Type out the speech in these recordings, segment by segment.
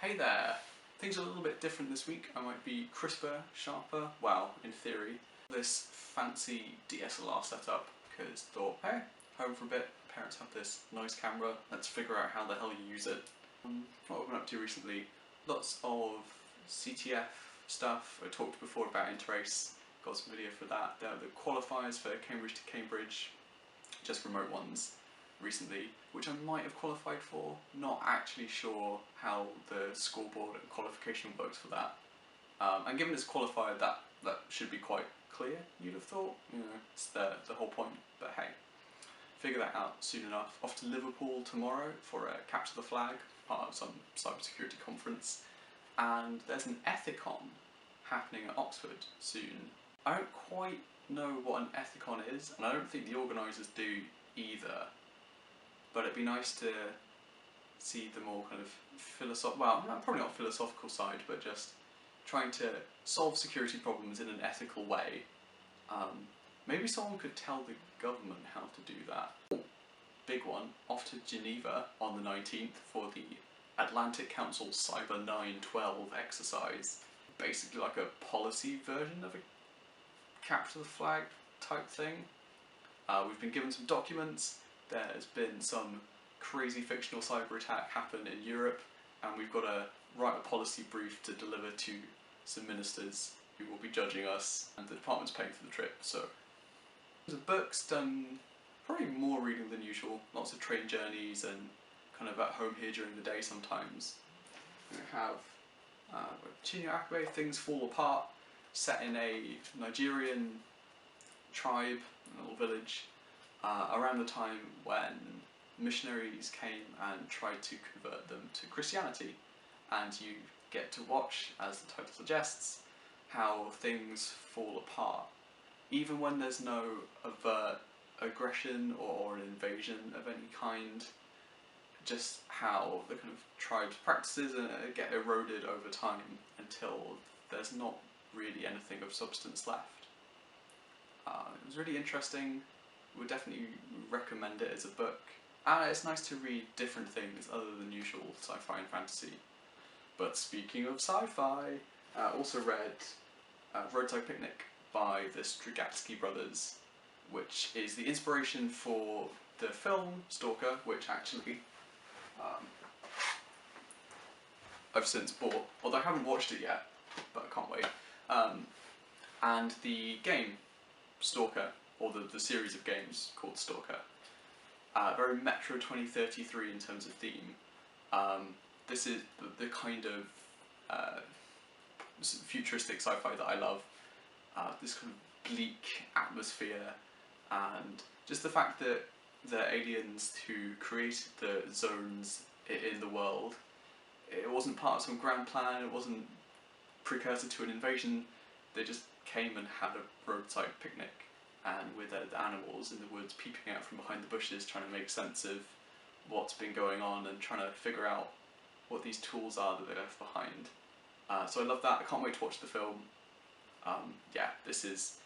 Hey there! Things are a little bit different this week. I might be crisper, sharper, well, in theory. This fancy DSLR setup, because thought, hey, home for a bit, parents have this nice camera, let's figure out how the hell you use it. What I've been up to recently, lots of CTF stuff. I talked before about Interrace, got some video for that. There are the qualifiers for Cambridge to Cambridge, just remote ones recently, which I might have qualified for. Not actually sure how the scoreboard and qualification works for that. And given it's qualified, that should be quite clear, you'd have thought. You know, it's the whole point. But hey, figure that out soon enough. Off to Liverpool tomorrow for a Capture the Flag, part of some cybersecurity conference. And there's an Ethicon happening at Oxford soon. I don't quite know what an Ethicon is, and I don't think the organisers do either. But it'd be nice to see the more kind of probably not philosophical side, but just trying to solve security problems in an ethical way. Maybe someone could tell the government how to do that. Big one, off to Geneva on the 19th for the Atlantic Council Cyber 912 exercise. Basically like a policy version of a capture the flag type thing. We've been given some documents. There's been some crazy fictional cyber attack happen in Europe, and we've got to write a policy brief to deliver to some ministers who will be judging us, and the department's paying for the trip. So the book's done probably more reading than usual, lots of train journeys and kind of at home here during the day sometimes. We have Chinua Achebe, Things Fall Apart, set in a Nigerian tribe, a little village, around the time when missionaries came and tried to convert them to Christianity. And you get to watch, as the title suggests, how things fall apart. Even when there's no overt aggression or an invasion of any kind, just how the kind of tribe's practices get eroded over time until there's not really anything of substance left. It was really interesting. Would definitely recommend it as a book. And it's nice to read different things other than usual sci-fi and fantasy. But speaking of sci-fi, I also read Roadside Picnic by the Strugatsky brothers, which is the inspiration for the film Stalker, which actually I've since bought, although I haven't watched it yet, but I can't wait. And the game Stalker, or the series of games called Stalker. Very Metro 2033 in terms of theme. This is the kind of futuristic sci-fi that I love. This kind of bleak atmosphere, and just the fact that the aliens who created the zones in the world, it wasn't part of some grand plan, it wasn't precursor to an invasion, they just came and had a roadside picnic. And with the animals in the woods peeping out from behind the bushes, trying to make sense of what's been going on and trying to figure out what these tools are that they left behind. So I love that. I can't wait to watch the film. Yeah, this is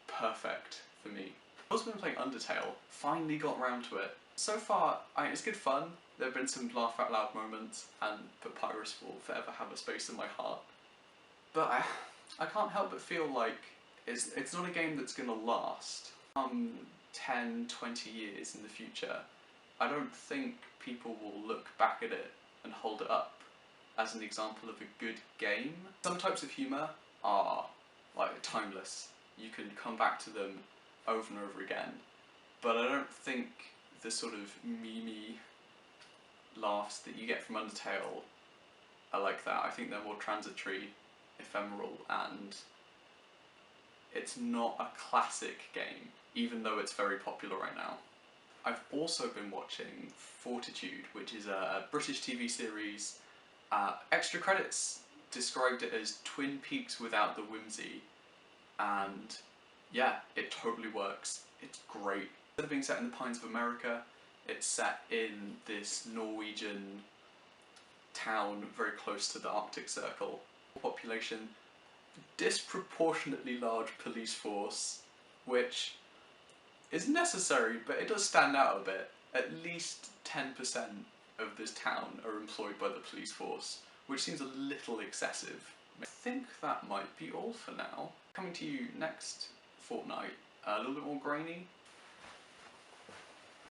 perfect for me. I've also been playing Undertale. Finally got around to it. So far, it's good fun. There have been some laugh out loud moments, and Papyrus will forever have a space in my heart. But I can't help but feel like it's not a game that's going to last. 10, 20 years in the future, I don't think people will look back at it and hold it up as an example of a good game. Some types of humour are like timeless. You can come back to them over and over again. But I don't think the sort of meme-y laughs that you get from Undertale are like that. I think they're more transitory, ephemeral, and it's not a classic game, even though it's very popular right now. I've also been watching Fortitude, which is a British TV series. Extra credits described it as Twin Peaks without the whimsy, and yeah, it totally works. It's great. Instead of being set in the Pines of America, it's set in this Norwegian town very close to the Arctic Circle. Population, disproportionately large police force, which is necessary, but it does stand out a bit. At least 10% of this town are employed by the police force, which seems a little excessive. I think that might be all for now. Coming to you next fortnight, a little bit more grainy,